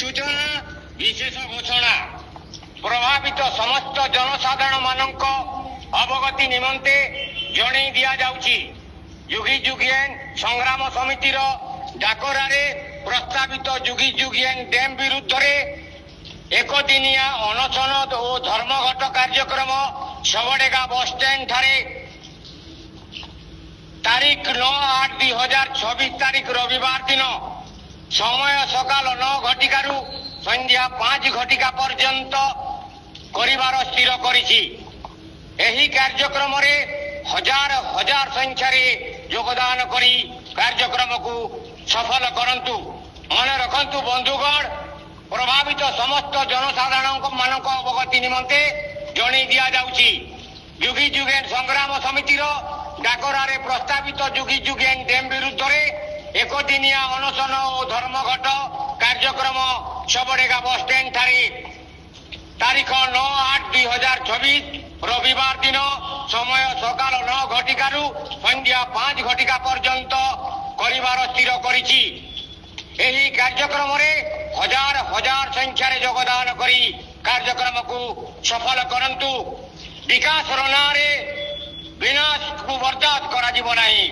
सूचना विशेष घोषणा प्रभावित समस्त जनसाधारण मानक अवगति निमंते जणई दिया जाउची। जुगी जुगिएन संग्राम समितिर डाकरारे प्रस्तावित जुगी जुगिएन डैम विरुद्ध रे एक दिनिया अनशन और धर्मघट कार्यक्रम सबडेगा बस स्टैंड ठारे तारीख 9/8/2026 तारीख रविवार दिन समय सकाल 9 घटिकारु संध्या 5 घटिका पर्यंत करिवार स्थिर करिछि। एही कार्यक्रम रे हजार हजार संख्या रे योगदान करी कार्यक्रम को सफल करंतु। मन रखंतु बंधुगण, प्रभावित समस्त जनसाधारण मानक अवगति निमंते जणई दिया जाउछि। जुगी जुगेन संग्राम समितिर डाकरारे प्रस्तावित जुगी जुगेन डैम विरुद्ध रे एक दिनिया अनशन और धर्मघट कार्यक्रम सबडेगा बस स्टैंड ठारे तारीख 9/8/2026 रविवार दिन समय सकाल 9 घटिकारु संध्या 5 घटिका पर्यंत करिवार स्थिर करिछि। एही कार्यक्रम रे हजार हजार संख्या रे योगदान करी कार्यक्रम को सफल करंतु। विकास नारे विनाश को बर्दाश्त करा जीव नहीं।